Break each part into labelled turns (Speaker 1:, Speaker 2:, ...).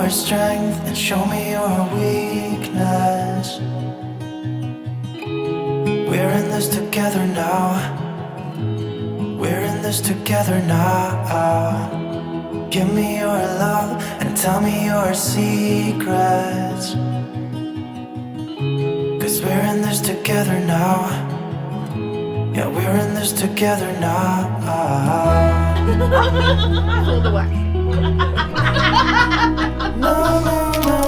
Speaker 1: your strength and show me your weakness. We're in this together now. We're in this together now. Give me your love and tell me your secrets. 'Cause we're in this together now. Yeah, we're in this together now.
Speaker 2: All the way.
Speaker 1: No, no, no, no.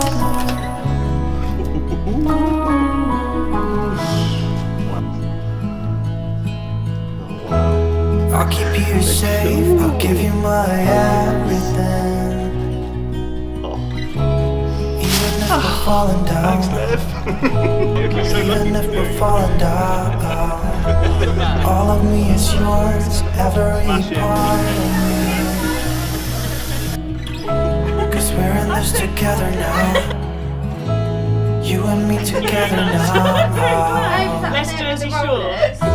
Speaker 1: I'll keep you safe, I'll give you my everything. Even if we're falling down. Even if we're falling down. All of me is yours, every part of me. 'Cause we're in this together now. You and me together now.
Speaker 3: Let's do as he shorts. Oh,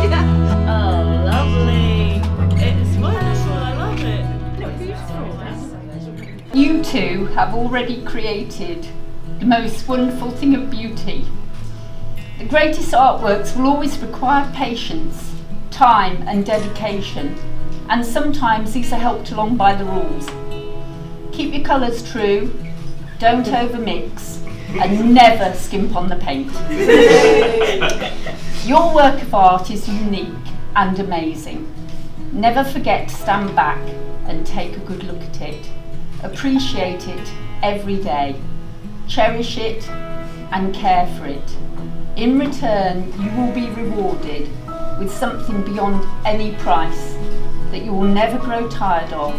Speaker 3: lovely. It's wonderful, I love it.
Speaker 4: You two have already created the most wonderful thing of beauty. The greatest artworks will always require patience, time and dedication, and sometimes these are helped along by the rules. Keep your colours true, don't overmix, and never skimp on the paint. Your work of art is unique and amazing. Never forget to stand back and take a good look at it. Appreciate it every day. Cherish it and care for it. In return, you will be rewarded with something beyond any price that you will never grow tired of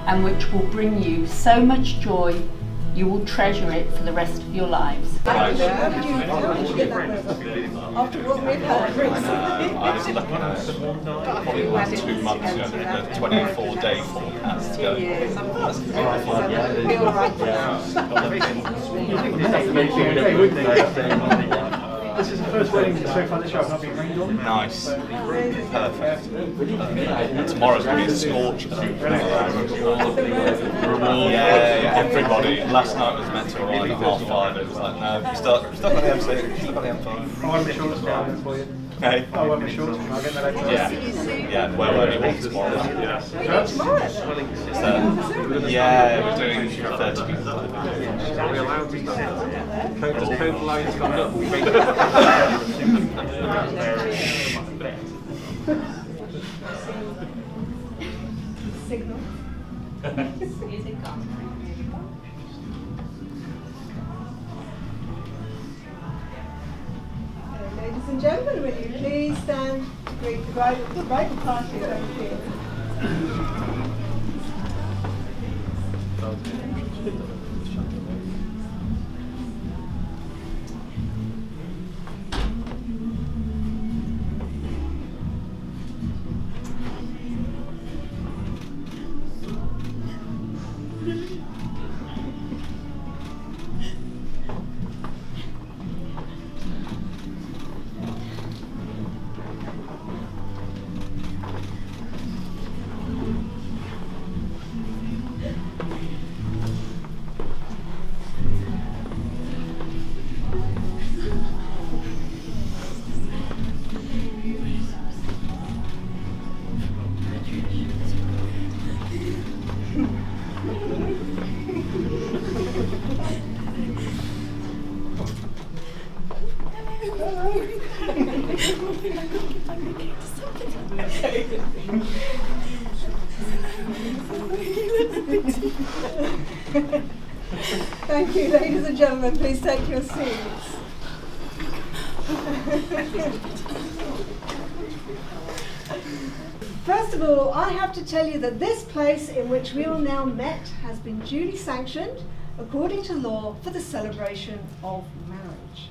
Speaker 4: and which will bring you so much joy you will treasure it for the rest of your lives.
Speaker 2: How did you get that over? After what we've heard recently.
Speaker 5: I was looking at probably the last 2 months, the 24-day forecast.
Speaker 2: Be all right.
Speaker 6: This is the first wedding so far this year I've not been rained on.
Speaker 5: Nice. Perfect. Tomorrow's going to be a scorcher. Yeah, everybody. Last night was meant to arrive at 5:30. It was like, no, stuck on the M6, stuck on the M5.
Speaker 6: I want to be shorts for you.
Speaker 5: Hey?
Speaker 6: I want to be shorts, I'll get that later.
Speaker 5: Yeah, well, only one tomorrow. So, yeah, we're doing 30 people.
Speaker 7: Are we allowed to start? Does code lines coming up?
Speaker 2: Signal. Ladies and gentlemen, will you please stand to greet the bridal party over here? Thank you, ladies and gentlemen. Please take your seats. First of all, I have to tell you that this place in which we all now met has been duly sanctioned, according to law, for the celebration of marriage.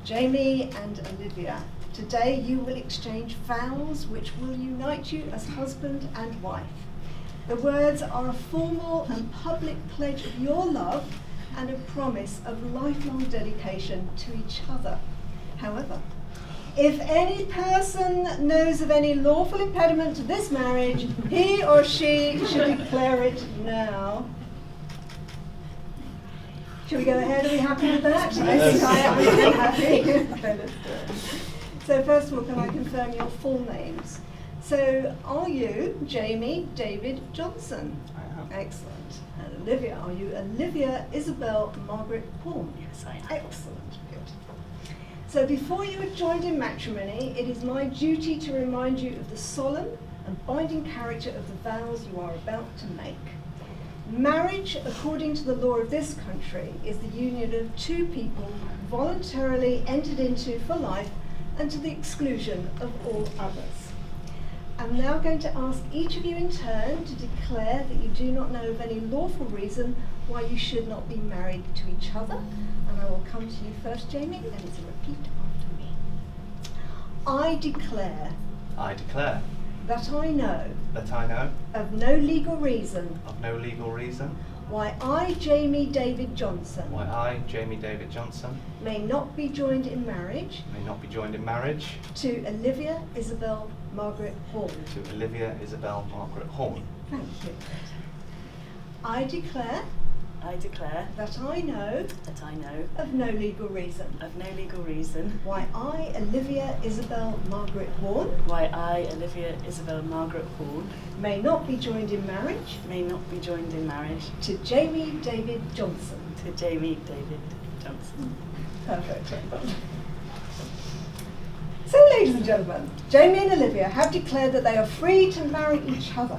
Speaker 2: Jamie and Olivia, today you will exchange vows which will unite you as husband and wife. The words are a formal and public pledge of your love and a promise of lifelong dedication to each other. However, if any person knows of any lawful impediment to this marriage, he or she should declare it now. Shall we go ahead? Are we happy with that? I think I am really happy. Okay, let's do it. So first of all, can I confirm your full names? So are you Jamie David Johnson?
Speaker 3: I am.
Speaker 2: Excellent. And Olivia, are you Olivia Isabel Margaret Horn?
Speaker 3: Yes, I am.
Speaker 2: Excellent. Good. So before you are joined in matrimony, it is my duty to remind you of the solemn and binding character of the vows you are about to make. Marriage, according to the law of this country, is the union of two people voluntarily entered into for life and to the exclusion of all others. I'm now going to ask each of you in turn to declare that you do not know of any lawful reason why you should not be married to each other. And I will come to you first, Jamie, and it's a repeat after me. I declare
Speaker 5: I declare
Speaker 2: that I know
Speaker 5: that I know
Speaker 2: of no legal reason
Speaker 5: of no legal reason
Speaker 2: why I, Jamie David Johnson,
Speaker 5: why I, Jamie David Johnson,
Speaker 2: may not be joined in marriage
Speaker 5: may not be joined in marriage
Speaker 2: to Olivia Isabel Margaret Hall.
Speaker 5: to Olivia Isabel Margaret Horn.
Speaker 2: Thank you. I declare
Speaker 3: I declare
Speaker 2: that I know
Speaker 3: that I know
Speaker 2: of no legal reason
Speaker 3: of no legal reason
Speaker 2: why I, Olivia Isabel Margaret Horn,
Speaker 3: why I, Olivia Isabel Margaret Horn,
Speaker 2: may not be joined in marriage
Speaker 3: may not be joined in marriage
Speaker 2: to Jamie David Johnson.
Speaker 3: to Jamie David Johnson.
Speaker 2: Perfect. So, ladies and gentlemen, Jamie and Olivia have declared that they are free to marry each other.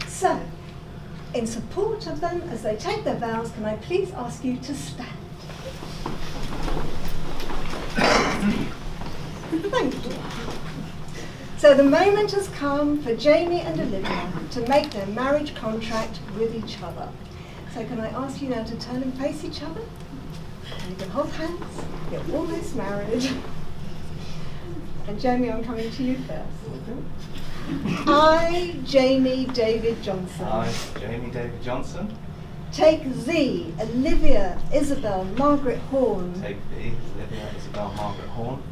Speaker 2: So, in support of them as they take their vows, can I please ask you to stand? Thank you. So the moment has come for Jamie and Olivia to make their marriage contract with each other. So can I ask you now to turn and face each other? And you can hold hands, you're almost married. And Jamie, I'm coming to you first. I, Jamie David Johnson,
Speaker 5: I, Jamie David Johnson,
Speaker 2: take thee, Olivia Isabel Margaret Horn,
Speaker 5: take thee, Olivia Isabel Margaret Horn,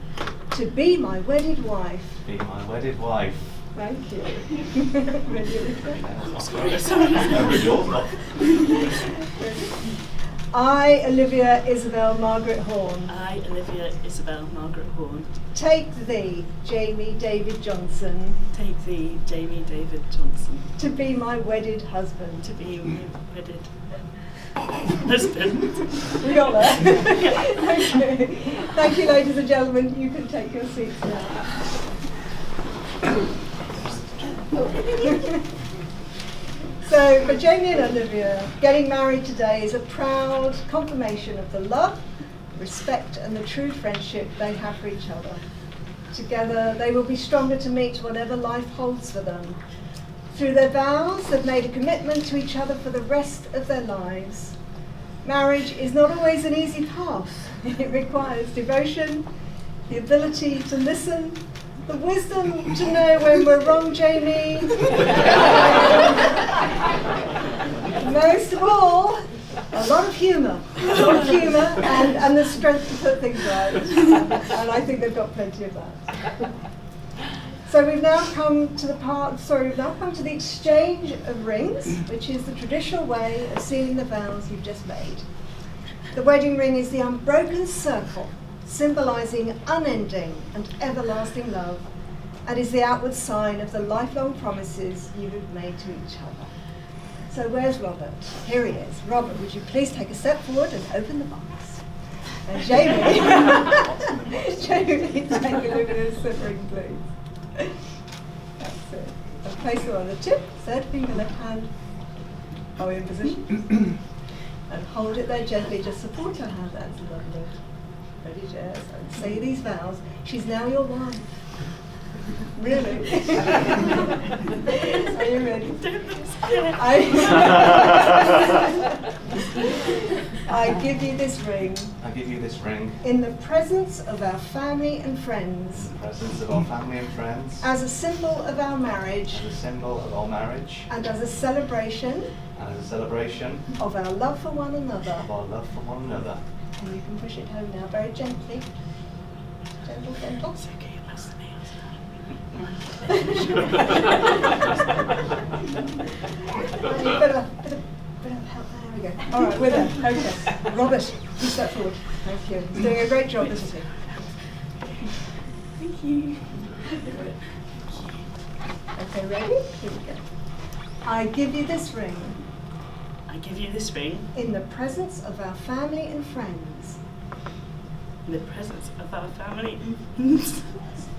Speaker 2: to be my wedded wife.
Speaker 5: be my wedded wife.
Speaker 2: Thank you. Ready, Olivia?
Speaker 5: Sorry.
Speaker 2: I, Olivia Isabel Margaret Horn,
Speaker 3: I, Olivia Isabel Margaret Horn,
Speaker 2: take thee, Jamie David Johnson,
Speaker 3: take thee, Jamie David Johnson,
Speaker 2: to be my wedded husband.
Speaker 3: to be my wedded husband.
Speaker 2: We got there. Okay. Thank you, ladies and gentlemen. You can take your seats now. So, for Jamie and Olivia, getting married today is a proud confirmation of the love, respect, and the true friendship they have for each other. Together, they will be stronger to meet whatever life holds for them. Through their vows, they've made a commitment to each other for the rest of their lives. Marriage is not always an easy path. It requires devotion, the ability to listen, the wisdom to know when we're wrong, Jamie. Most of all, a lot of humour. And the strength to put things right. And I think they've got plenty of that. So we've now come to the exchange of rings, which is the traditional way of sealing the vows you've just made. The wedding ring is the unbroken circle, symbolising unending and everlasting love, and is the outward sign of the lifelong promises you have made to each other. So where's Robert? Here he is. Robert, would you please take a step forward and open the box? And Jamie, Jamie, take a look at his ring, please. That's it. And place it on the tip, third finger, left hand. Are we in position? And hold it there gently, just support her hand, that's lovely. Ready, Jess? And say these vows. She's now your wife. Really? Are you ready? I give you this ring.
Speaker 5: I give you this ring
Speaker 2: In the presence of our family and friends.
Speaker 5: in the presence of our family and friends,
Speaker 2: As a symbol of our marriage.
Speaker 5: as a symbol of our marriage,
Speaker 2: And as a celebration
Speaker 5: and as a celebration
Speaker 2: of our love for one another.
Speaker 5: of our love for one another.
Speaker 2: And you can push it home now, very gently. Gentle, gentle.
Speaker 3: It's okay, it lasts the nails.
Speaker 2: Bit of help there. we go. All right, we're there. Okay. Robert, you step forward. Thank you. He's doing a great job, isn't he?
Speaker 3: Thank you.
Speaker 2: Okay, ready? Here we go. I give you this ring
Speaker 3: I give you this ring
Speaker 2: in the presence of our family and friends
Speaker 3: in the presence of our family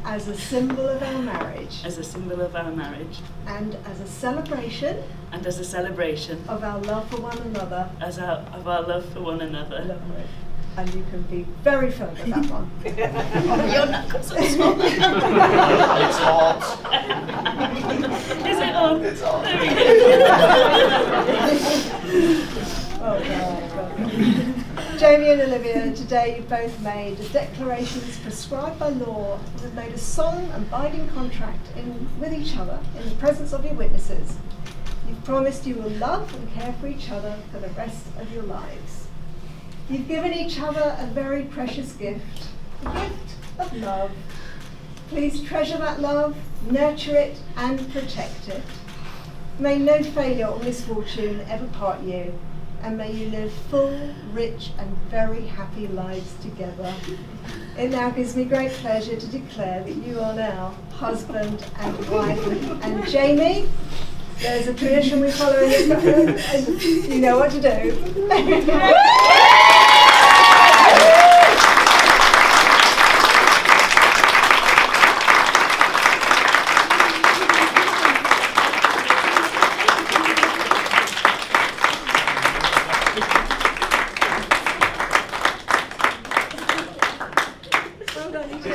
Speaker 2: as a symbol of our marriage
Speaker 3: as a symbol of our marriage
Speaker 2: and as a celebration
Speaker 3: and as a celebration
Speaker 2: of our love for one another.
Speaker 3: of our love for one another.
Speaker 2: Lovely. And you can be very firm with that one.
Speaker 3: Your knuckles are small.
Speaker 5: It's hot.
Speaker 3: Is it on?
Speaker 5: It's on.
Speaker 3: There we
Speaker 2: Oh, God. Jamie and Olivia, today you've both made the declarations prescribed by law and have made a solemn and binding contract with each other in the presence of your witnesses. You've promised you will love and care for each other for the rest of your lives. You've given each other a very precious gift, the gift of love. Please treasure that love, nurture it and protect it. May no failure or misfortune ever part you, and may you live full, rich and very happy lives together. It now gives me great pleasure to declare that you are now husband and wife. And Jamie, there's a tradition we follow in this family, and you know what to do. Well done, you two.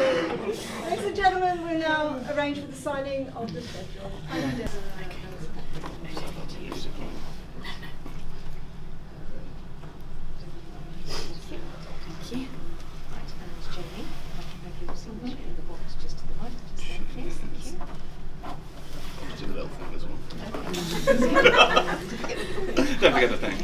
Speaker 2: Ladies and gentlemen, we'll now arrange for the signing of the schedule. Thank you.
Speaker 5: Do the little thing as well. Don't forget the thing.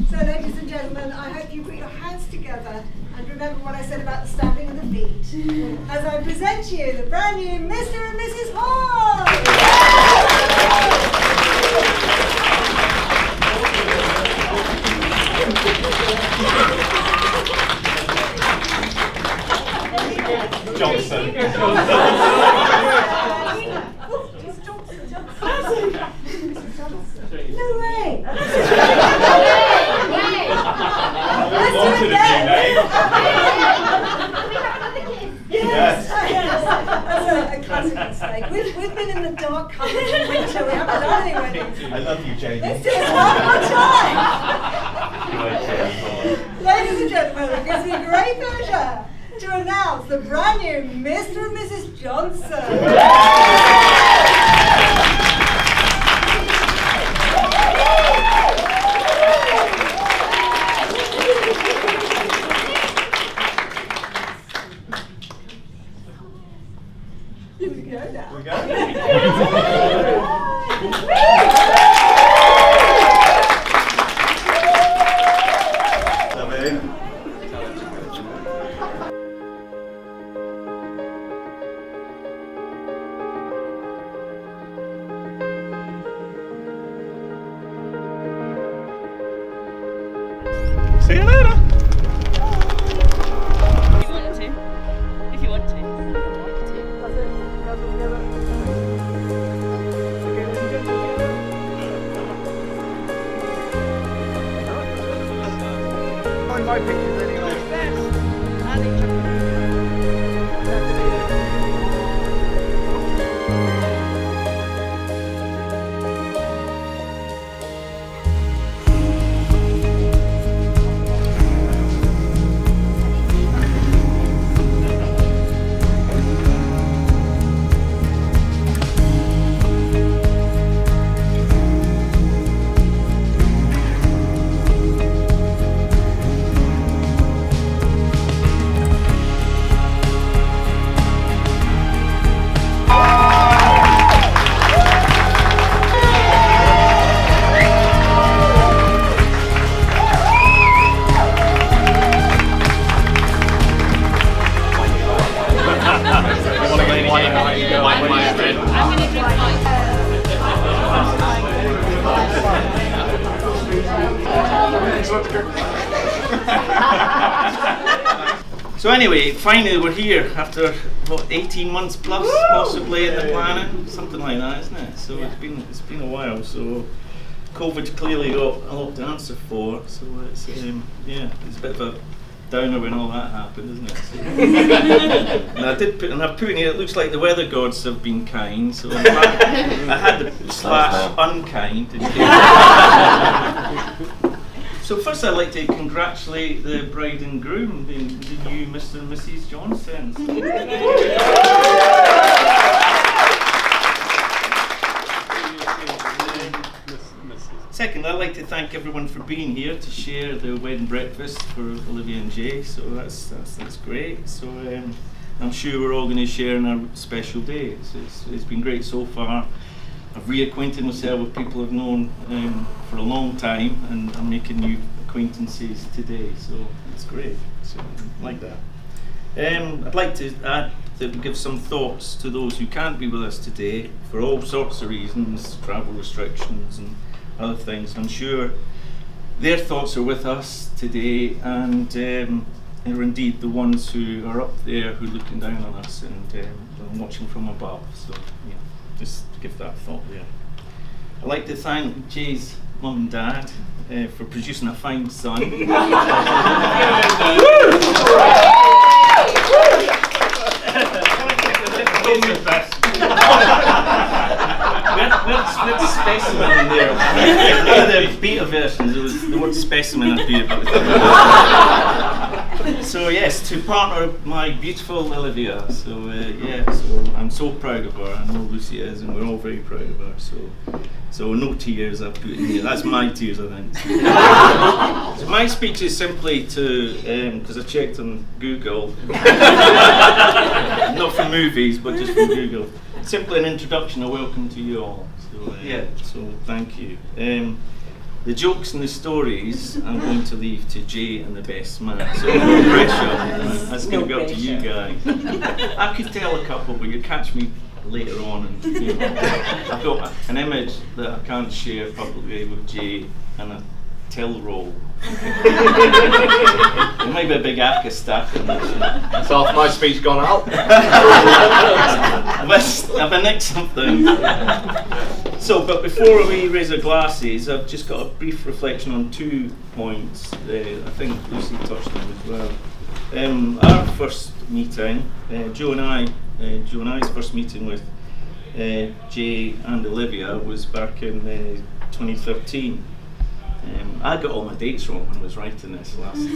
Speaker 2: So, ladies and gentlemen, I hope you put your hands together and remember what I said about the stamping of the feet as I present to you the brand new Mr. and Mrs. Hall.
Speaker 5: Johnson.
Speaker 2: No way!
Speaker 5: Let's do it again.
Speaker 2: Yes. That's a classic mistake. We've been in the dark colours in winter. We haven't done any weddings.
Speaker 5: I love you, Jamie.
Speaker 2: Let's do it one more time. Ladies and gentlemen, it gives me great pleasure to announce the brand new Mr. and Mrs. Johnson. Here we go now.
Speaker 5: We go. See you later.
Speaker 3: If you want to.
Speaker 6: Find my pictures anyway.
Speaker 8: So anyway, finally we're here after what 18 months plus, possibly in the planning, something like that, isn't it? So it's been a while. So COVID's clearly got a lot to answer for. So it's it's a bit of a downer when all that happened, isn't it? So, and I've put in here. It looks like the weather gods have been kind. So I had the / unkind. So first I'd like to congratulate the bride and groom, the new Mr. and Mrs. Johnson. Second, I'd like to thank everyone for being here to share the wedding breakfast for Olivia and Jay. So that's great. So I'm sure we're all going to share in our special day. It's been great so far. I've reacquainted myself with people I've known for a long time, and I'm making new acquaintances today, so it's great. So I like that. I'd like to give some thoughts to those who can't be with us today for all sorts of reasons, travel restrictions and other things. I'm sure their thoughts are with us today, and are indeed the ones who are up there who are looking down on us and watching from above. So yeah. Just give that thought there. I'd like to thank Jay's mum and dad for producing a fine son. Where's the specimen in there? One of the beta versions, there was the word specimen appeared. So yes, to partner with my beautiful Olivia. So so I'm so proud of her. I know Lucy is, and we're all very proud of her. So no tears I've put in here. That's my tears, I think. So my speech is simply to, because I checked on Google, not from movies, but just from Google. Simply an introduction, a welcome to you all. So thank you. The jokes and the stories I'm going to leave to Jay and the best man. So no pressure. That's going to be up to you guys. I could tell a couple, but you'll catch me later on. And, I've got an image that I can't share publicly with Jay and a till roll. There might be a big acca stack in this.
Speaker 7: That's half my speech gone out.
Speaker 8: I've nicked something. So, but before we raise our glasses, I've just got a brief reflection on 2 points. I think Lucy touched on as well. Our first meeting, Joe and I's first meeting with Jay and Olivia was back in 2013. I got all my dates wrong when I was writing this last.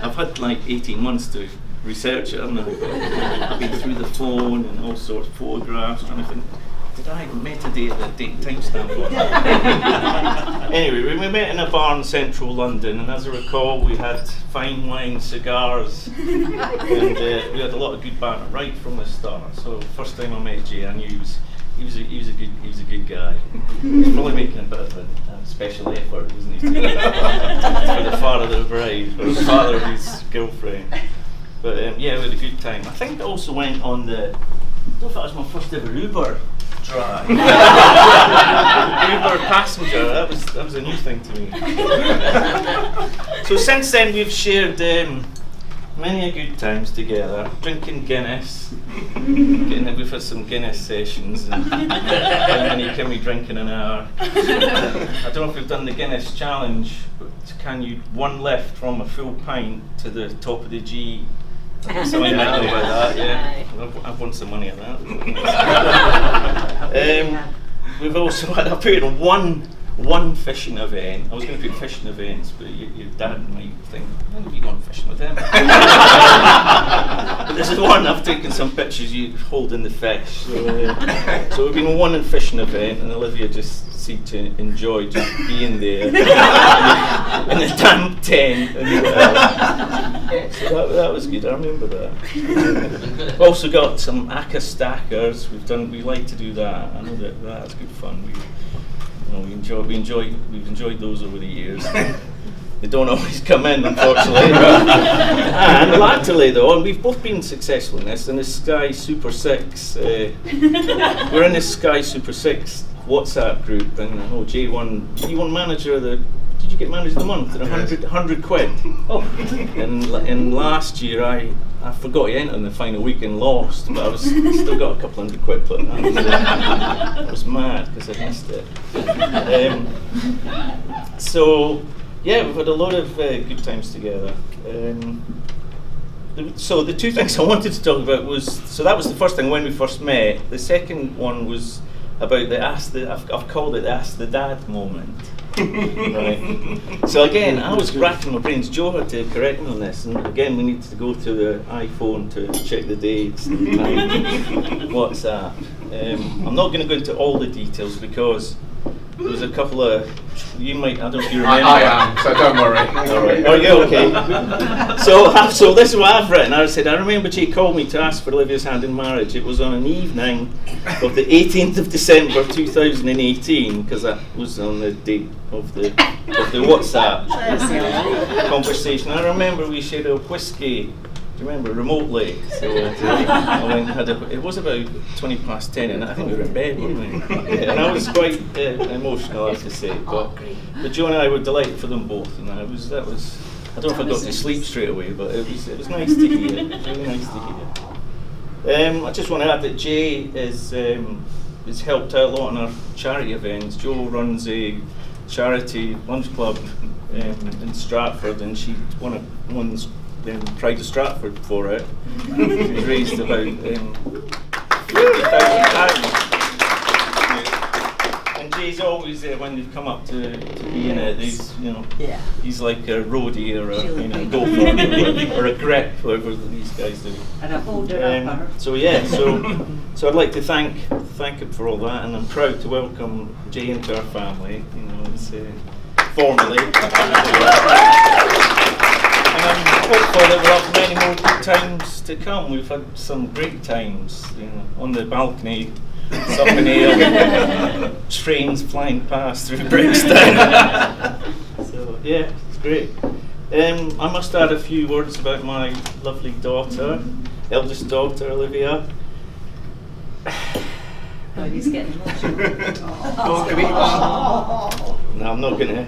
Speaker 8: I've had like 18 months to research it, haven't I? I've been through the phone and all sorts of photographs, trying to think, did I metadate the date timestamp on? Anyway, we met in a bar in central London, and as I recall, we had fine wine, cigars, and we had a lot of good banter right from the start. So first time I met Jay, I knew he was a good guy. He was probably making a bit of a special effort, wasn't he? For the father of the bride, or the father of his girlfriend. But we had a good time. I think I also went on I don't know if that was my first ever Uber drive. Uber passenger, that was a new thing to me. So since then we've shared many a good times together, drinking Guinness. We've had some Guinness sessions, and how many can we drink in an hour? I don't know if we've done the Guinness challenge, but can you one left from a full pint to the top of the G? Something about that, yeah. I've won some money on that. We've also had, I put in one fishing event. I was going to put fishing events, but your dad might think, why have you gone fishing with them? But this is one, I've taken some pictures you holding the fish. So we've been one fishing event, and Olivia just seemed to enjoy just being there in the damp tent. So that was good, I remember that. We've also got some acca stackers. We like to do that. I know that's good fun. We've enjoyed those over the years. They don't always come in, unfortunately. And latterly, though, and we've both been successful in this, in the Sky Super 6. We're in the Sky Super 6 WhatsApp group, and I know Jay won manager of the did you get manage of the month? 100 quid. Oh. And last year I forgot to enter in the final week and lost, but I still got a couple £100, but I was mad because I missed it. So yeah, we've had a lot of good times together. So the two things I wanted to talk about that was the first thing when we first met. The second one was about I've called it the Ask the Dad moment. Right. So again, I was racking my brains. Joe had to correct me on this, and again we need to go to the iPhone to check the dates and the time. WhatsApp. I'm not going to go into all the details because there was a couple of I don't know if you remember.
Speaker 7: I am, so don't worry.
Speaker 8: All right. Are you okay? So this is what I've written. I said, I remember Jay called me to ask for Olivia's hand in marriage. It was on an evening of the 18th of December 2018, because that was on the date of the WhatsApp conversation. I remember we shared a whiskey. Do you remember, remotely? So I went and it was about 10:20, and I think we were in bed, weren't we? Yeah, and I was quite emotional, I have to say. But Joe and I were delighted for them both, and that was. I don't know if I got to sleep straight away, but it was nice to hear. Really nice to hear. I just want to add that Jay has helped out a lot on our charity events. Joe runs a charity lunch club in Stratford, and she won Pride of Stratford for it. She's raised about £50,000. And Jay's always when they've come up to be in it, he's like a roadie or a gopher or a grip, whatever these guys do.
Speaker 3: And I hold it up.
Speaker 8: So I'd like to thank him for all that, and I'm proud to welcome Jay into our family. Formally. And I'm hopeful that we'll have many more good times to come. We've had some great times, on the balcony, up in the air, trains flying past through Brixton. So yeah, it's great. I must add a few words about my lovely daughter, eldest daughter, Olivia.
Speaker 3: Oh, he's getting emotional.
Speaker 8: No, I'm not going to.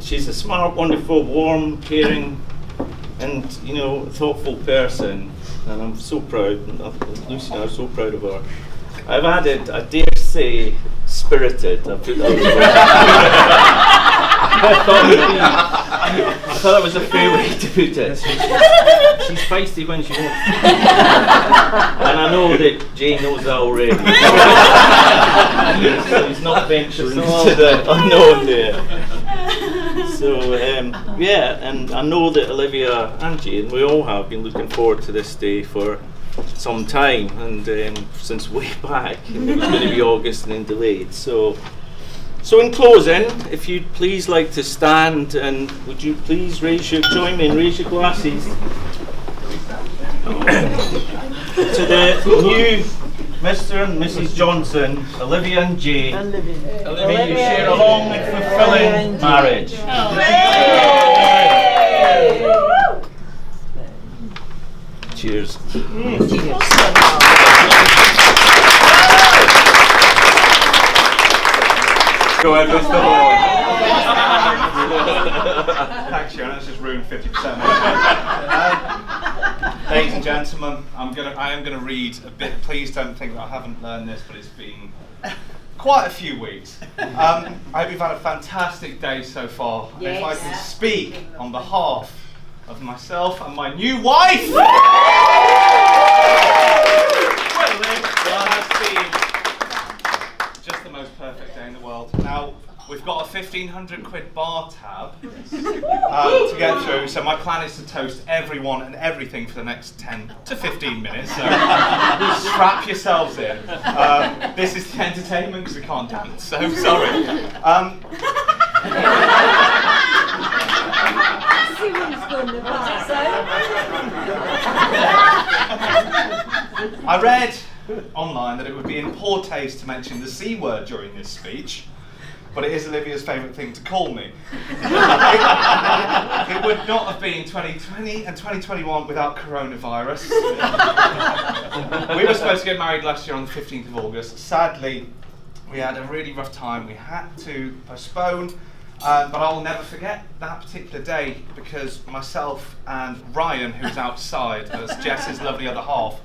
Speaker 8: She's a smart, wonderful, warm, caring, and thoughtful person, and I'm so proud. Lucy and I are so proud of her. I've added, I dare say, spirited. I thought that was a fair way to put it. She's feisty when she wants to. And I know that Jane knows that already. So he's not venturing into the unknown there. So and I know that Olivia and Jane, we all have been looking forward to this day for some time, and since way back. It was going to be August and then delayed. So in closing, if you'd please like to stand, and would you please join me and raise your glasses to the new Mr. and Mrs. Johnson, Olivia and Jay. May you share a long and fulfilling marriage. Cheers.
Speaker 5: Go ahead, Mr. Thanks, Sharon. That's just ruined 50%. Ladies and gentlemen, I am gonna read a bit. Please don't think that I haven't learned this, but it's been quite a few weeks. I hope you've had a fantastic day so far. Yes. And if I can speak on behalf of myself and my new wife, well, it has been just the most perfect day in the world. Now, we've got a £1,500 bar tab to get through, so my plan is to toast everyone and everything for the next 10 to 15 minutes, so strap yourselves in. This is the entertainment because we can't dance, so sorry. I read online that it would be in poor taste to mention the C word during this speech, but it is Olivia's favourite thing to call me. It would not have been 2020 and 2021 without coronavirus. We were supposed to get married last year on the 15th of August. Sadly, we had a really rough time. We had to postpone. But I'll never forget that particular day because myself and Ryan, who's outside as Jess's lovely other half,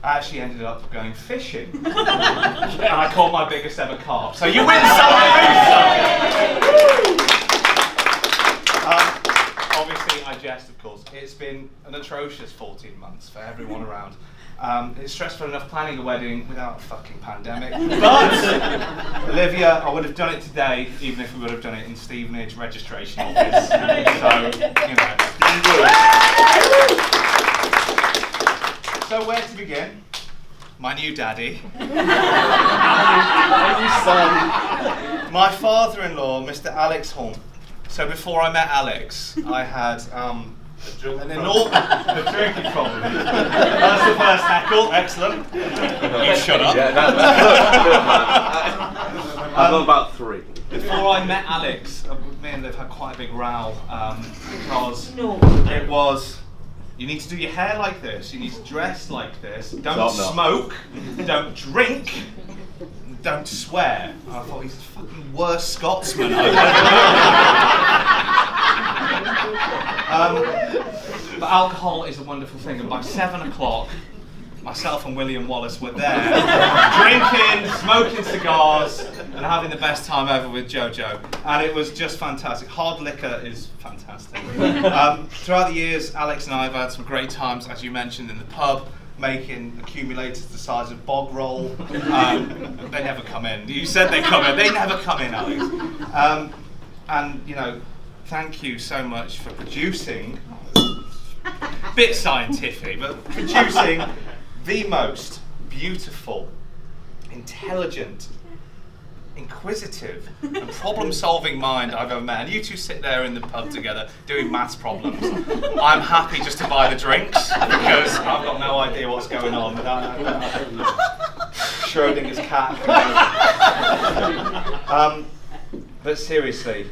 Speaker 5: actually ended up going fishing. And I caught my biggest ever carp. So you win some, you lose some. Obviously, I jest, of course. It's been an atrocious 14 months for everyone around. It's stressful enough planning a wedding without a fucking pandemic. But, Olivia, I would have done it today, even if we would have done it in Stevenage registration office. So, you know. So, where to begin? My new daddy. My father-in-law, Mr. Alex Holm. So before I met Alex, I had an enormous drinking problem. That's the first heckle. Excellent. You shut up.
Speaker 7: Yeah, I've got about 3.
Speaker 5: Before I met Alex, me and Liv had quite a big row because it was, you need to do your hair like this, you need to dress like this, don't smoke, don't drink, don't swear. And I thought, he's the fucking worst Scotsman I've ever known. But alcohol is a wonderful thing, and by 7 o'clock, myself and William Wallace were there, drinking, smoking cigars, and having the best time ever with Jojo. And it was just fantastic. Hard liquor is fantastic. Throughout the years, Alex and I have had some great times, as you mentioned, in the pub, making accumulators the size of bog roll. They never come in. You said they come in. They never come in, Alex. And, you know, thank you so much for producing, bit scientific, but producing the most beautiful, intelligent, inquisitive, and problem-solving mind I've ever met. And you two sit there in the pub together doing maths problems. I'm happy just to buy the drinks because I've got no idea what's going on. Schrodinger's cat. But seriously,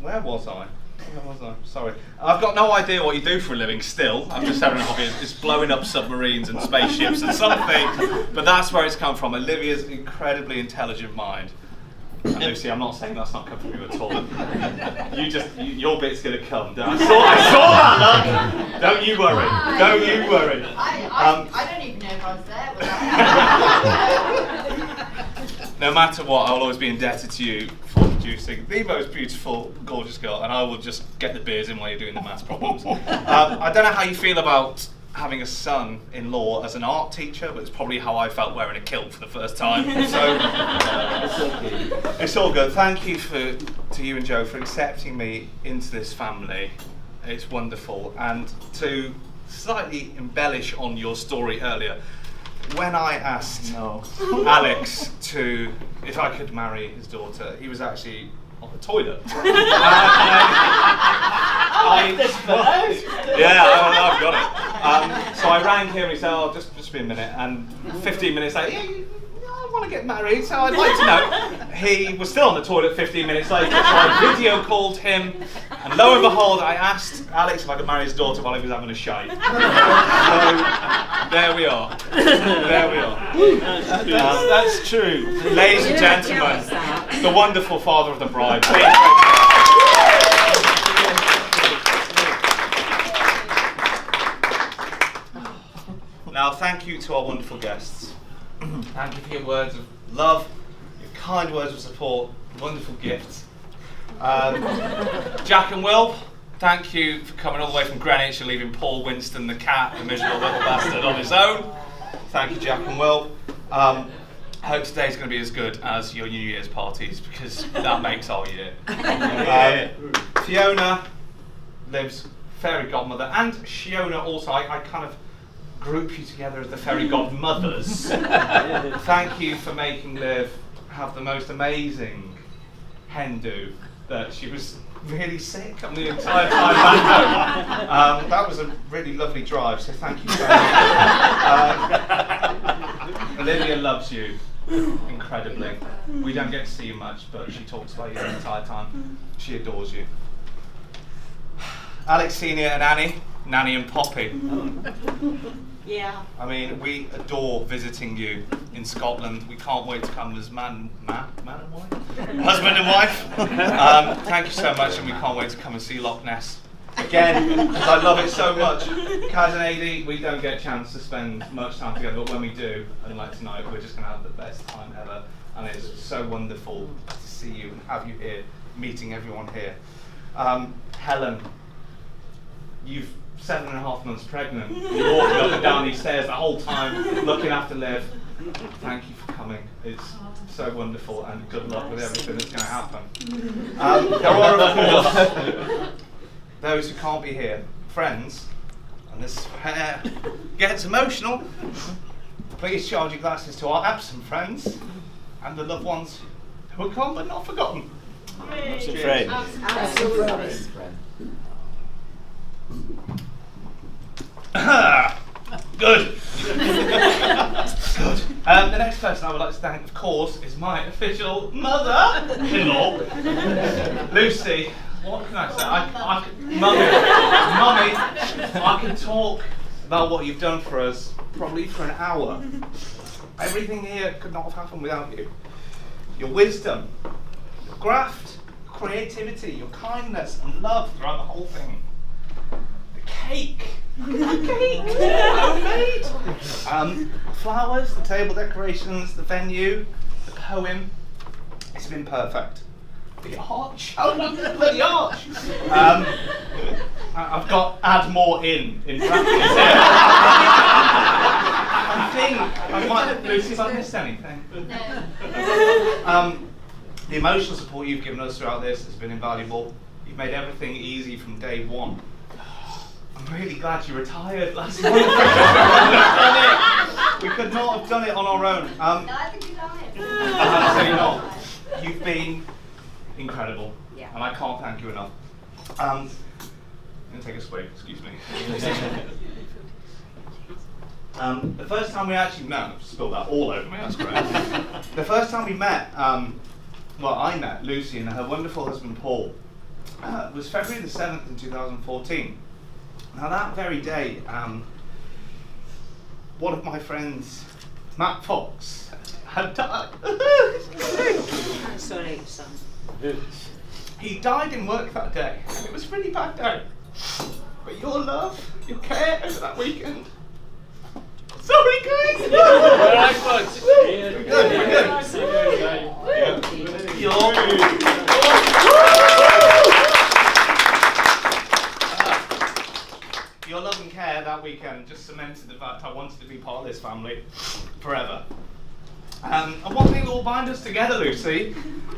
Speaker 5: where was I? Where was I? Sorry. I've got no idea what you do for a living still. I'm just having a hobby. It's blowing up submarines and spaceships and something. But that's where it's come from. Olivia's incredibly intelligent mind. And Lucy, I'm not saying that's not come from you at all. Your bit's going to come. I saw that look. Don't you worry. Don't you worry.
Speaker 9: I don't even know if I was there with that.
Speaker 5: No matter what, I'll always be indebted to you for producing the most beautiful, gorgeous girl, and I will just get the beers in while you're doing the maths problems. I don't know how you feel about having a son-in-law as an art teacher, but it's probably how I felt wearing a kilt for the first time. So it's all good. Thank you to you and Joe for accepting me into this family. It's wonderful. And to slightly embellish on your story earlier, when I asked Alex if I could marry his daughter, he was actually on the toilet. I've got it. So I rang him and he said, "Oh, just be a minute." And 15 minutes later, I want to get married, so I'd like to know. He was still on the toilet 15 minutes later, so I video called him, and lo and behold, I asked Alex if I could marry his daughter while he was having a shite. So there we are. There we are. That's true. Ladies and gentlemen, the wonderful father of the bride. Please. Now, thank you to our wonderful guests. Thank you for your words of love, your kind words of support, wonderful gifts. Jack and Will, thank you for coming all the way from Greenwich and leaving Paul Winston, the cat, the miserable little bastard, on his own. Thank you, Jack and Will. I hope today's going to be as good as your New Year's parties, because that makes our year. Fiona, Liv's fairy godmother, and Shiona also, I kind of group you together as the fairy godmothers. Thank you for making Liv have the most amazing hen do that she was really sick on the entire time back home. That was a really lovely drive, so thank you so much. Olivia loves you incredibly. We don't get to see you much, but she talks about you the entire time. She adores you. Alex Senior and Annie and Poppy.
Speaker 3: Yeah.
Speaker 5: I mean, we adore visiting you in Scotland. We can't wait to come as man and wife? Husband and wife. Thank you so much, and we can't wait to come and see Loch Ness again, because I love it so much. Kaz and AD, we don't get a chance to spend much time together, but when we do, and like tonight, we're just going to have the best time ever. And it's so wonderful to see you and have you here, meeting everyone here. Helen, you've 7.5 months pregnant. You're walking up and down these stairs the whole time, looking after Liv. Thank you for coming. It's so wonderful, and good luck with everything that's going to happen. There are, of course, those who can't be here. Friends, and this gets emotional. Please charge your glasses to our absent friends and the loved ones who are gone but not forgotten.
Speaker 8: Absent friend.
Speaker 5: Good. Good. The next person I would like to thank, of course, is my official mother-in-law, Lucy. What can I say? Mummy, I can talk about what you've done for us probably for an hour. Everything here could not have happened without you. Your wisdom, your graft, creativity, your kindness and love throughout the whole thing. The cake. Homemade. Flowers, the table decorations, the venue, the poem. It's been perfect. The arch. Oh no, the bloody arch. I've got add more in brackets here. I think I might have, Lucy, if I missed anything. The emotional support you've given us throughout this has been invaluable. You've made everything easy from day one. I'm really glad you retired last month. We could not have done it on our own.
Speaker 9: No, I think you died.
Speaker 5: Absolutely not. You've been incredible,
Speaker 9: Yeah.
Speaker 5: and I can't thank you enough. I'm going to take a swig, excuse me. The first time we actually met, I've spilled that all over me, that's great. The first time we met, well, I met Lucy and her wonderful husband Paul, was February the 7th in 2014. Now that very day, one of my friends, Matt Fox, had died.
Speaker 3: Sorry, son.
Speaker 5: He died in work that day, and it was a really bad day. But your love, your care over that weekend. Sorry, guys! We're good. Your love and care that weekend just cemented the fact I wanted to be part of this family forever. And one thing that will bind us together, Lucy,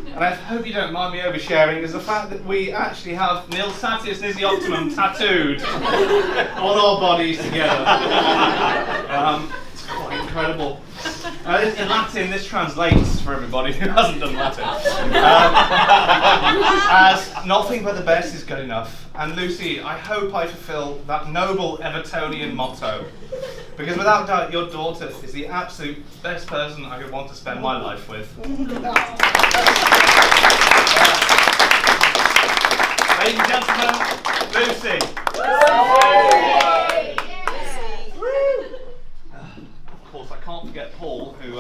Speaker 5: and I hope you don't mind me oversharing, is the fact that we actually have Nil Satius Nisi Optimum tattooed on our bodies together. It's quite incredible. In Latin, this translates for everybody who hasn't done Latin as nothing but the best is good enough. And Lucy, I hope I fulfill that noble Evertonian motto, because without doubt your daughter is the absolute best person I could want to spend my life with. Ladies and gentlemen, Lucy. Of course, I can't forget Paul, who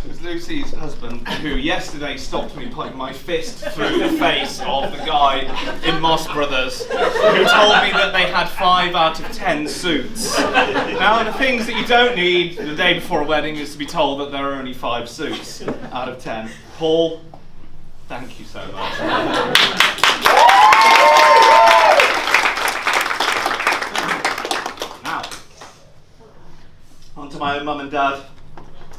Speaker 5: was Lucy's husband, who yesterday stopped me putting my fist through the face of the guy in Moss Brothers, who told me that they had 5 out of 10 suits. Now, the things that you don't need the day before a wedding is to be told that there are only 5 suits out of 10. Paul, thank you so much. Now, on to my own mum and dad.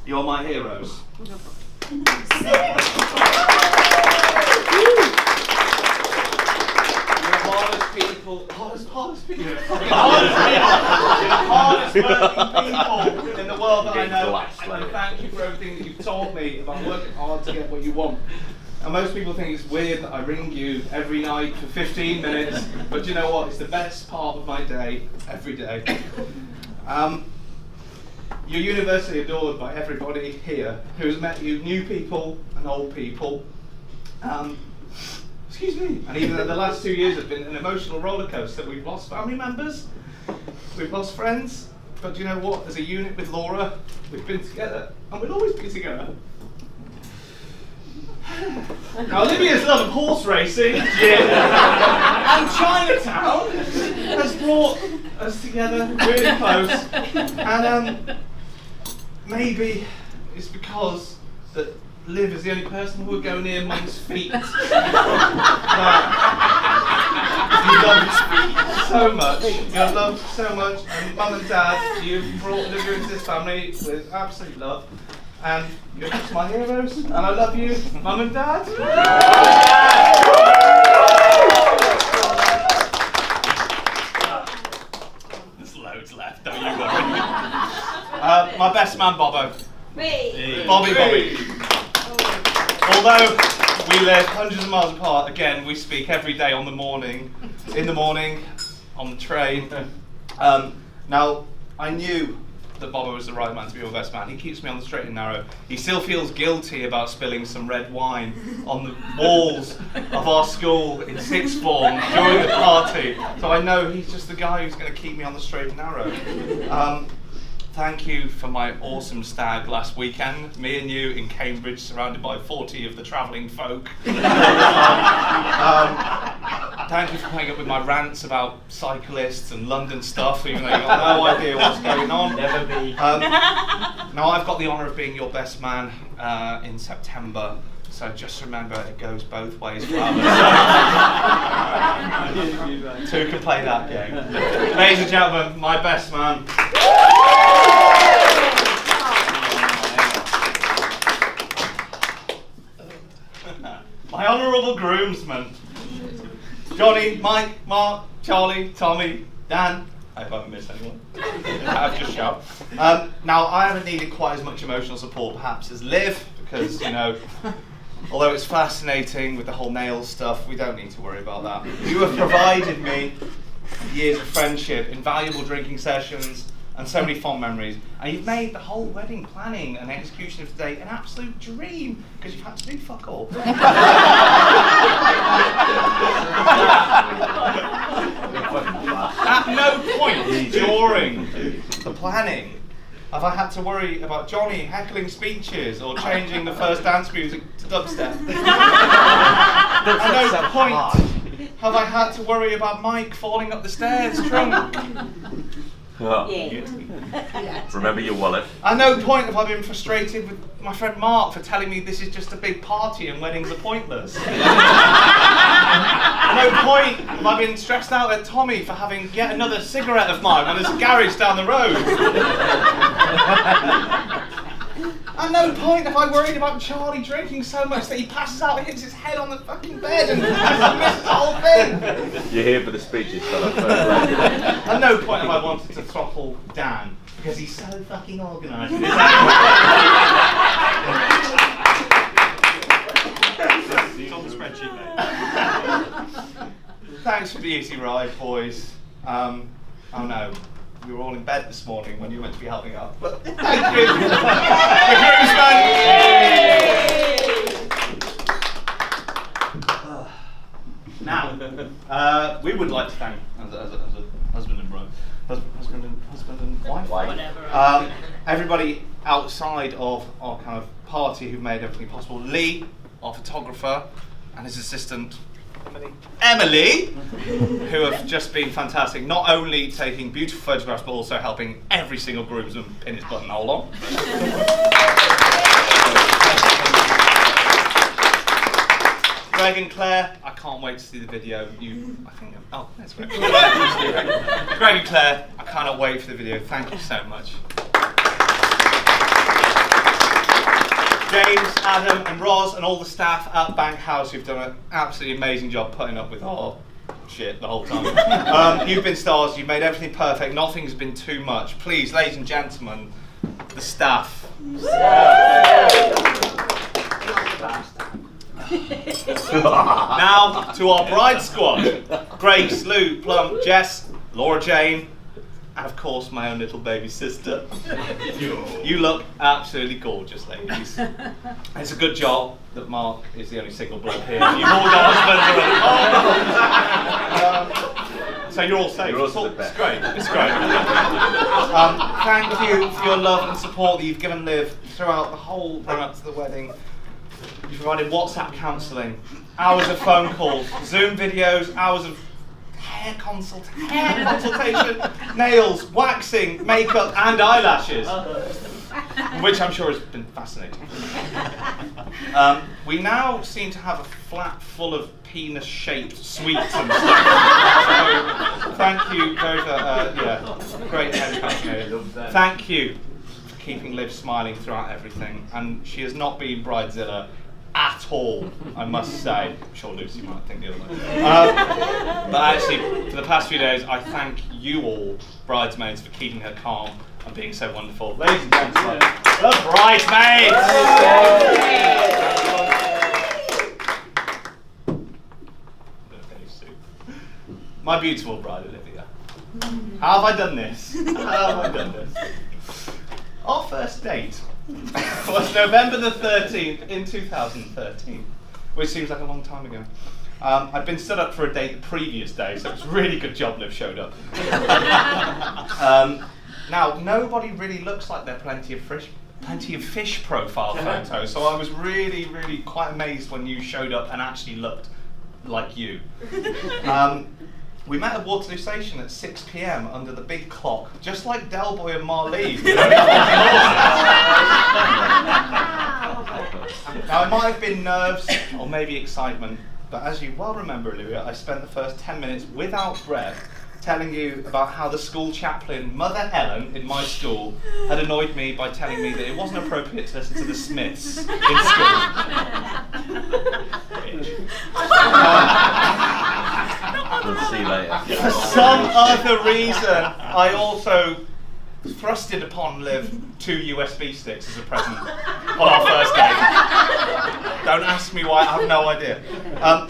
Speaker 5: You're my heroes. You're hardest people, hardest working people in the world that I know. And thank you for everything that you've taught me about working hard to get what you want. And most people think it's weird that I ring you every night for 15 minutes, but you know what? It's the best part of my day, every day. You're universally adored by everybody here who has met you, new people and old people. Excuse me. And even though the last 2 years have been an emotional roller coaster, we've lost family members, We've lost friends, but do you know what? As a unit with Laura, we've been together, and we'll always be together. Now, Olivia's love of horse racing and Chinatown has brought us together really close, and maybe it's because that Liv is the only person who would go near Mum's feet. You love so much. You love so much, and Mum and Dad, you've brought Olivia into this family with absolute love. And you're just my heroes, and I love you, Mum and Dad. There's loads left, don't you worry. My best man, Bobbo.
Speaker 9: Me.
Speaker 5: Bobby. Although we live hundreds of miles apart, again, we speak every day in the morning, on the train. Now, I knew that Bobbo was the right man to be your best man. He keeps me on the straight and narrow. He still feels guilty about spilling some red wine on the walls of our school in sixth form during the party. So I know he's just the guy who's going to keep me on the straight and narrow. Thank you for my awesome stag last weekend. Me and you in Cambridge, surrounded by 40 of the travelling folk. Thank you for putting up with my rants about cyclists and London stuff, even though you've got no idea what's going on. Never be. Now I've got the honour of being your best man in September, so just remember it goes both ways for others. Two can play that game. Ladies and gentlemen, my best man. My honourable groomsmen. Johnny, Mike, Mark, Charlie, Tommy, Dan. I hope I haven't missed anyone. I've just shouted. Now, I haven't needed quite as much emotional support perhaps as Liv, because, you know, although it's fascinating with the whole nails stuff, we don't need to worry about that. You have provided me years of friendship, invaluable drinking sessions, and so many fond memories. And you've made the whole wedding planning and execution of today an absolute dream, because you've had to do fuck all. At no point during the planning have I had to worry about Johnny heckling speeches or changing the first dance music to dubstep. At no point have I had to worry about Mike falling up the stairs drunk.
Speaker 7: Remember your wallet.
Speaker 5: At no point have I been frustrated with my friend Mark for telling me this is just a big party and weddings are pointless. At no point have I been stressed out at Tommy for having yet another cigarette of mine when there's a garage down the road. At no point have I worried about Charlie drinking so much that he passes out and hits his head on the fucking bed and misses the whole thing.
Speaker 7: You're here for the speeches, fella.
Speaker 5: At no point have I wanted to throttle Dan because he's so fucking organised.
Speaker 7: It's on the spreadsheet, mate.
Speaker 5: Thanks for the easy ride, boys. Oh no. We were all in bed this morning when you were meant to be helping out. But thank you. The groomsmen. Now, we would like to thank, as a husband and brother, husband and wife,
Speaker 3: Whatever.
Speaker 5: everybody outside of our kind of party who made everything possible. Lee, our photographer, and his assistant, Emily, who have just been fantastic, not only taking beautiful photographs but also helping every single groomsman pin his buttonhole on. Greg and Claire, I can't wait to see the video. That's great. Greg and Claire, I cannot wait for the video. Thank you so much. James, Adam and Roz and all the staff at Bank House who've done an absolutely amazing job putting up with our shit the whole time. You've been stars, you've made everything perfect, nothing's been too much. Please, ladies and gentlemen, the staff. Now to our bride squad. Grace, Lou, Plum, Jess, Laura Jane, and of course my own little baby sister. You look absolutely gorgeous, ladies. It's a good job that Mark is the only single bloke here. You've all got husbands already. So you're all safe.
Speaker 7: You're all
Speaker 5: It's all-
Speaker 7: the best.
Speaker 5: It's great. It's great. Thank you for your love and support that you've given Liv throughout the whole run up to the wedding. You've provided WhatsApp counselling, hours of phone calls, Zoom videos, hours of hair consultation, nails, waxing, makeup, and eyelashes, which I'm sure has been fascinating. We now seem to have a flat full of penis-shaped sweets and stuff. So thank you very great hair counselling. Thank you for keeping Liv smiling throughout everything, and she has not been bridezilla at all, I must say. I'm sure Lucy might think the other way. But actually, for the past few days, I thank you all, bridesmaids, for keeping her calm and being so wonderful. Ladies and gentlemen, the bridesmaids! My beautiful bride, Olivia. How have I done this? How have I done this? Our first date was November the 13th in 2013, which seems like a long time ago. I'd been stood up for a date the previous day, so it's really good job Liv showed up. Now, nobody really looks like they're plenty of fish profile photos, so I was really, really quite amazed when you showed up and actually looked like you. We met at Waterloo Station at 6 p.m. under the big clock, just like Del Boy and Marlene. Now, it might have been nerves or maybe excitement, but as you well remember, Olivia, I spent the first 10 minutes without breath telling you about how the school chaplain, Mother Ellen, in my school, had annoyed me by telling me that it wasn't appropriate to listen to the Smiths in school.
Speaker 7: We'll see you later.
Speaker 5: For some other reason, I also thrusted upon Liv 2 USB sticks as a present on our first date. Don't ask me why, I have no idea.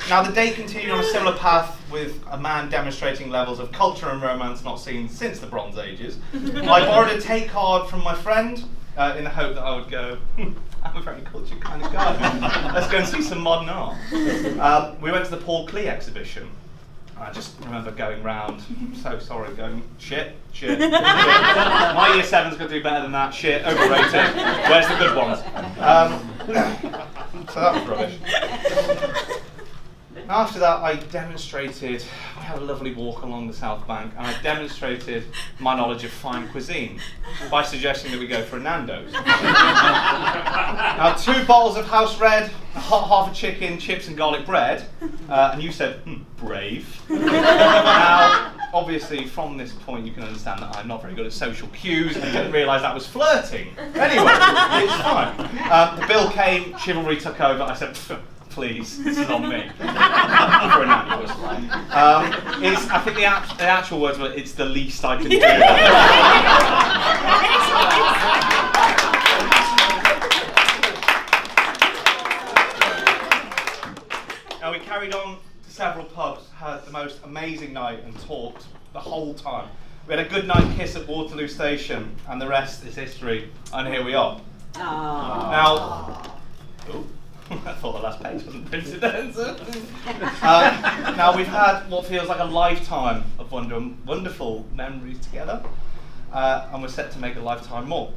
Speaker 5: Now, the date continued on a similar path with a man demonstrating levels of culture and romance not seen since the Bronze Ages. I borrowed a take card from my friend in the hope that I would go, I'm a very cultured kind of guy. Let's go and see some modern art. We went to the Paul Klee exhibition. I just remember going round, so sorry, going, shit. My year 7's going to do better than that, shit, overrated, where's the good ones? So that was rubbish. After that, I demonstrated, we had a lovely walk along the South Bank, and I demonstrated my knowledge of fine cuisine by suggesting that we go for a Nando's. Now, 2 bottles of house red, a hot half a chicken, chips and garlic bread, and you said, brave. Now, obviously, from this point, you can understand that I'm not very good at social cues and didn't realise that was flirting. Anyway, it's fine. The bill came, chivalry took over, I said, please, this is on me. For a Nando's. I think the actual words were, it's the least I can do. Now, we carried on to several pubs, had the most amazing night and talked the whole time. We had a good night kiss at Waterloo Station, and the rest is history, and here we are. Now, I thought the last page wasn't printed then. Now, we've had what feels like a lifetime of wonderful memories together, and we're set to make a lifetime more.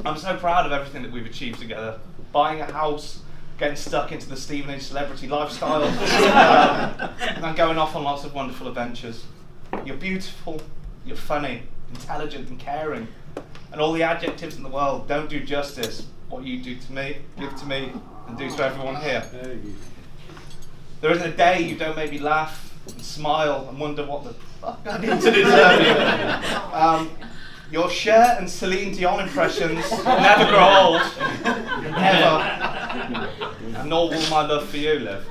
Speaker 5: I'm so proud of everything that we've achieved together. Buying a house, getting stuck into the Stevenage celebrity lifestyle, and going off on lots of wonderful adventures. You're beautiful, you're funny, intelligent and caring, and all the adjectives in the world don't do justice what you do to me, give to me, and do to everyone here. There isn't a day you don't make me laugh and smile and wonder what the fuck I did to deserve you. Your Cher and Celine Dion impressions never grow old, ever, and nor will my love for you, Liv.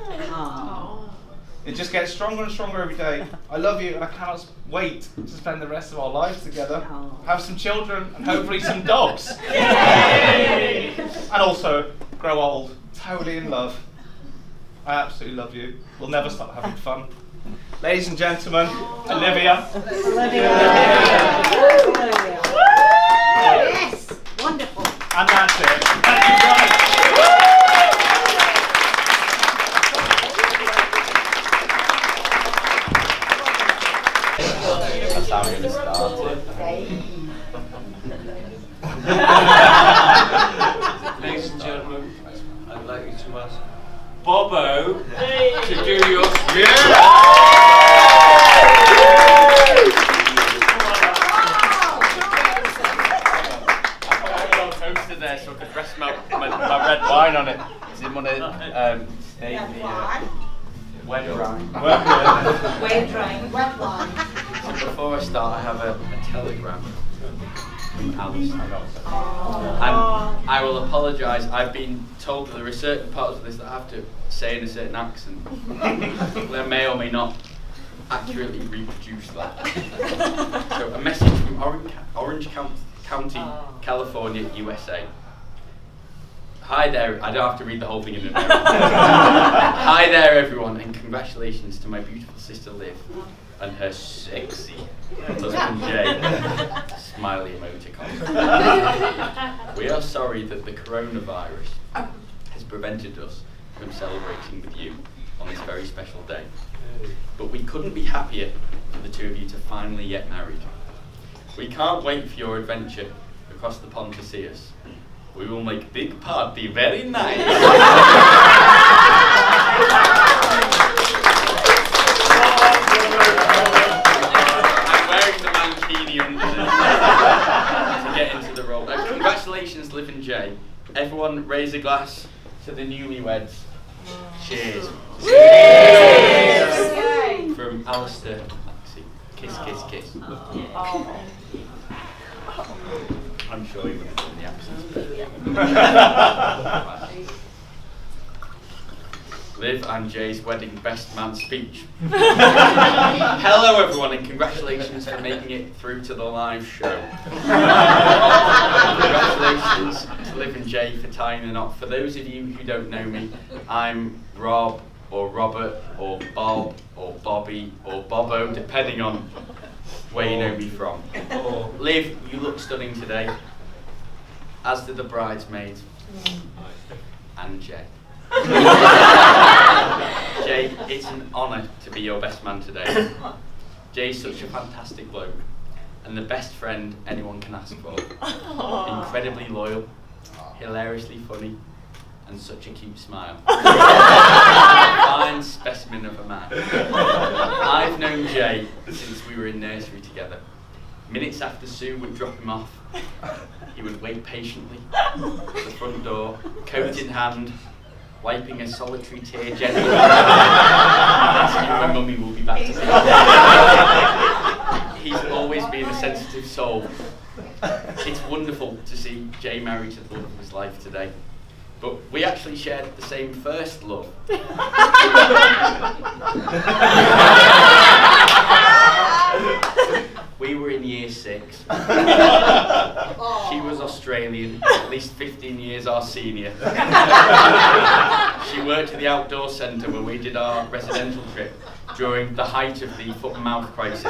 Speaker 5: It just gets stronger and stronger every day. I love you and I cannot wait to spend the rest of our lives together, have some children and hopefully some dogs. Yay! And also grow old, totally in love. I absolutely love you. We'll never stop having fun. Ladies and gentlemen, Olivia.
Speaker 2: Yes, wonderful.
Speaker 5: And that's it. Thank you guys.
Speaker 10: I'd like you to ask Bobo to do your
Speaker 11: toaster there so I could rest my red wine on it. I didn't want to stay in the wet wine. So before I start, I have a telegram from Alice. And I will apologise. I've been told that there are certain parts of this that I have to say in a certain accent. I may or may not accurately reproduce that. So a message from Orange County, California, USA. Hi there, I don't have to read the whole thing in a minute. Hi there everyone, and congratulations to my beautiful sister Liv and her sexy husband Jay. Smiley emoticon. We are sorry that the coronavirus has prevented us from celebrating with you on this very special day. But we couldn't be happier for the two of you to finally get married. We can't wait for your adventure across the pond to see us. We will make big party very nice. I'm wearing the mankini to get into the role. Congratulations, Liv and Jay. Everyone raise a glass to the newlyweds. Cheers. Cheers. From Alistair and Maxie. Kiss, kiss, kiss. I'm sure you would have done the absence. Liv and Jay's wedding best man speech. Hello everyone and congratulations for making it through to the live show. Congratulations to Liv and Jay for tying the knot. For those of you who don't know me, I'm Rob or Robert or Bob or Bobby or Bobo, depending on where you know me from. Liv, you look stunning today, as did the bridesmaids and Jay. Jay, it's an honour to be your best man today. Jay's such a fantastic bloke and the best friend anyone can ask for. Incredibly loyal, hilariously funny, and such a cute smile. Fine specimen of a man. I've known Jay since we were in nursery together. Minutes after Sue would drop him off, he would wait patiently at the front door, coat in hand, wiping a solitary tear gently, asking when Mummy will be back to see. He's always been a sensitive soul. It's wonderful to see Jay married to the love of his life today. But we actually shared the same first love. We were in year 6. She was Australian, at least 15 years our senior. She worked at the outdoor centre where we did our residential trip during the height of the foot and mouth crisis.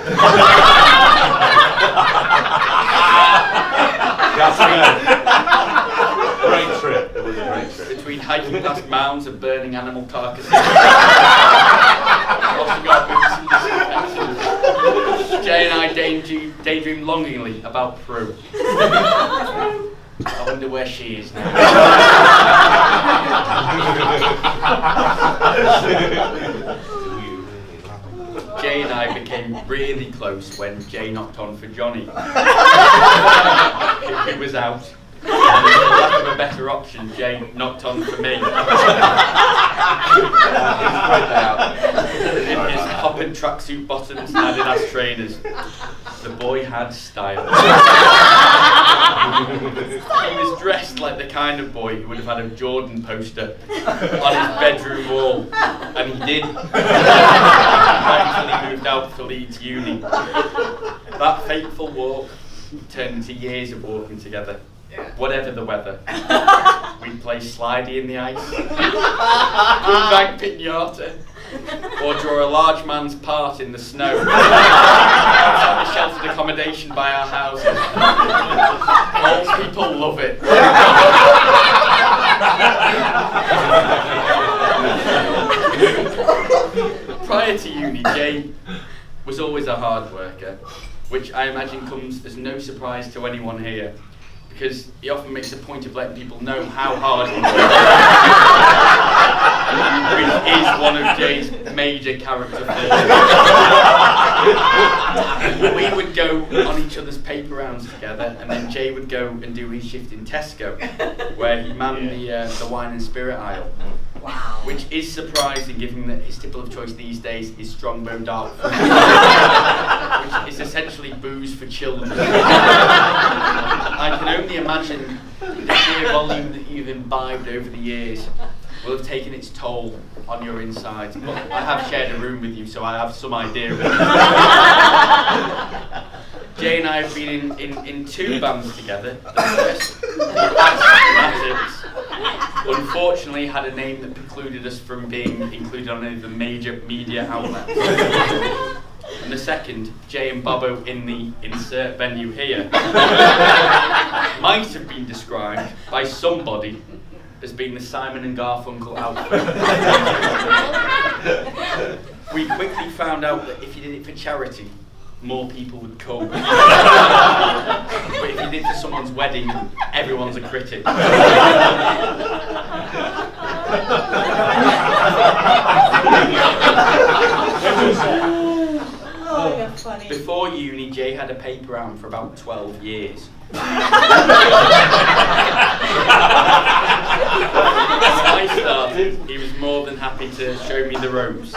Speaker 7: Great trip. It was a great trip.
Speaker 11: Between hiking past mounds of burning animal carcasses, washing our boots and disinfectant, Jay and I daydreamed longingly about Prue. I wonder where she is now. Jay and I became really close when Jay knocked on for Johnny. It was out. And for lack of a better option, Jay knocked on for me. In his poppin' tracksuit bottoms and Adidas trainers, the boy had style. He was dressed like the kind of boy who would have had a Jordan poster on his bedroom wall, and he did. Eventually moved out for Leeds Uni. That fateful walk turned into years of walking together. Whatever the weather. We'd play slidey in the ice, bag pinata, or draw a large man's part in the snow outside the sheltered accommodation by our houses. Old people love it. Prior to uni, Jay was always a hard worker, which I imagine comes as no surprise to anyone here, because he often makes a point of letting people know how hard he works. major character flaw. We would go on each other's paper rounds together, and then Jay would go and do his shift in Tesco, where he manned the wine and spirit aisle.
Speaker 9: Wow.
Speaker 11: Which is surprising, given that his tipple of choice these days is Strongbow Dark Fruit, which is essentially booze for children. I can only imagine the sheer volume that you've imbibed over the years will have taken its toll on your insides. But I have shared a room with you, so I have some idea of it. Jay and I have been in 2 bands together. The first, Mathematics, unfortunately had a name that precluded us from being included on any of the major media outlets. And the second, Jay and Bobo in the insert venue here, might have been described by somebody as being the Simon and Garfunkel outfit. We quickly found out that if you did it for charity, more people would come. But if you did it for someone's wedding, everyone's a critic.
Speaker 9: Oh, you're funny.
Speaker 11: Before uni, Jay had a paper round for about 12 years. When I started, he was more than happy to show me the ropes.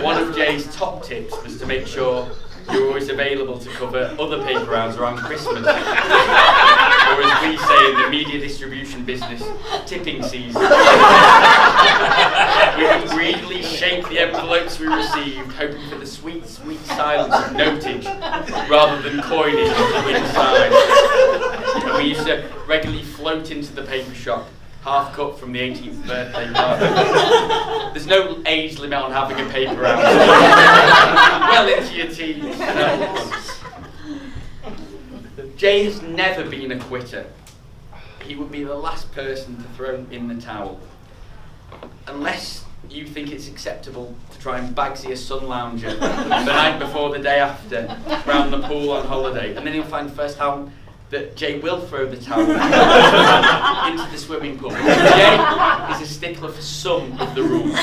Speaker 11: One of Jay's top tips was to make sure you were always available to cover other paper rounds around Christmas. Or as we say in the media distribution business, tipping season. We would greedily shake the envelopes we received, hoping for the sweet, sweet silence of notage, rather than coinage inside. And we used to regularly float into the paper shop, half cut from the 18th birthday party. There's no age limit on having a paper round. Well into your teens. Jay has never been a quitter. He would be the last person to throw in the towel. Unless you think it's acceptable to try and bagsy a sun lounger the night before the day after round the pool on holiday, and then you'll find firsthand that Jay will throw the towel into the swimming pool. Jay is a stickler for some of the rules.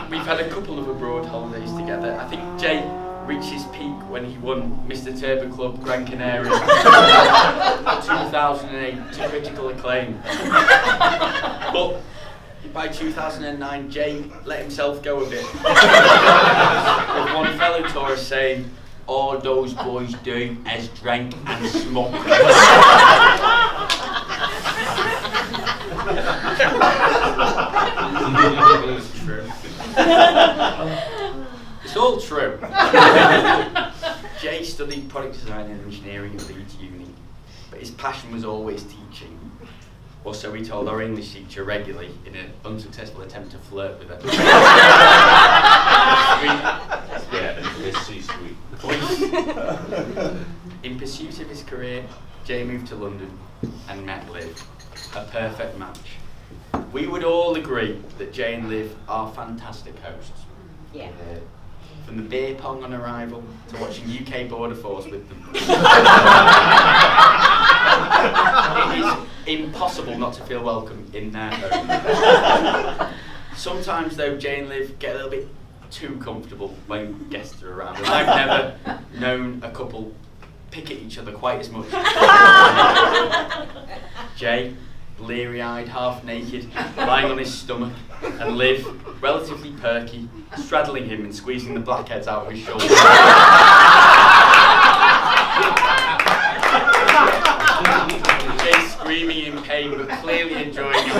Speaker 11: We've had a couple of abroad holidays together. I think Jay reached his peak when he won Mr. Turbo Club Gran Canaria 2008 to critical acclaim. But by 2009, Jay let himself go a bit. With one fellow tourist saying, "All those boys do is drink and smoke." It's true. It's all true. Jay studied product design and engineering at Leeds Uni, but his passion was always teaching. Or so he told our English teacher regularly in an unsuccessful attempt to flirt with her.
Speaker 7: It's C-suite.
Speaker 11: In pursuit of his career, Jay moved to London and met Liv, a perfect match. We would all agree that Jay and Liv are fantastic hosts.
Speaker 9: Yeah.
Speaker 11: From the beer pong on arrival to watching UK Border Force with them. It is impossible not to feel welcome in their home. Sometimes though, Jay and Liv get a little bit too comfortable when guests are around, and I've never known a couple pick at each other quite as much. Jay, bleary-eyed, half naked, lying on his stomach, and Liv, relatively perky, straddling him and squeezing the blackheads out of his shoulders. Jay screaming in pain but clearly enjoying it.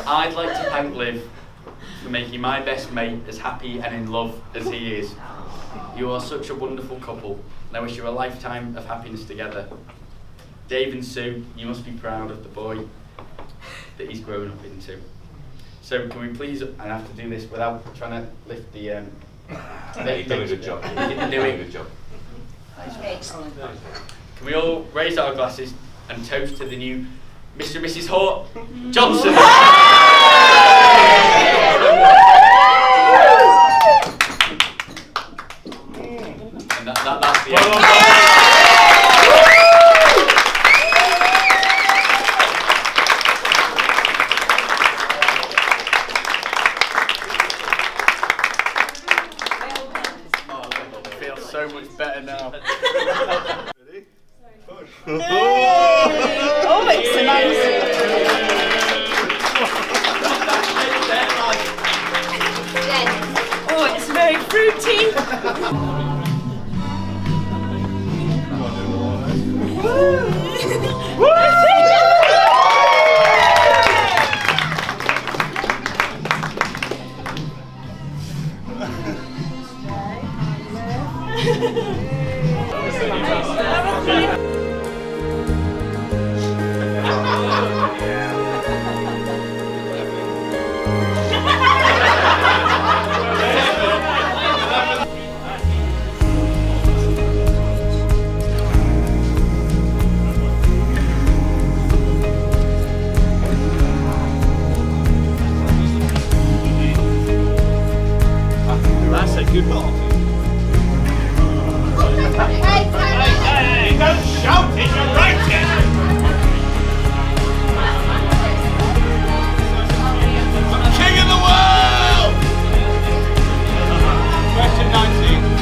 Speaker 11: I'd like to thank Liv for making my best mate as happy and in love as he is. You are such a wonderful couple, and I wish you a lifetime of happiness together. Dave and Sue, you must be proud of the boy that he's grown up into. So can we please, and I have to do this without trying to lift the...
Speaker 7: You've done a good job.
Speaker 11: You didn't do it.
Speaker 7: Good job.
Speaker 9: Excellent.
Speaker 11: Can we all raise our glasses and toast to the new Mr. and Mrs. Hort Johnson? And that's the end.
Speaker 3: Oh, it's a nice. Oh, it's very fruity.
Speaker 8: That's a good one.
Speaker 10: Hey, don't shout it, you're writing!
Speaker 5: King of the world! Question 19.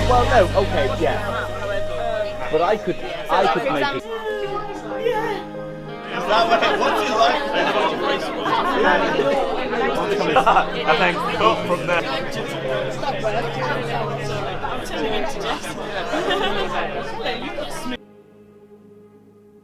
Speaker 6: Well, no, okay, yeah. But I could make it.
Speaker 5: Is that what you like?
Speaker 7: And then cut from there.
Speaker 3: I'm turning into Jess.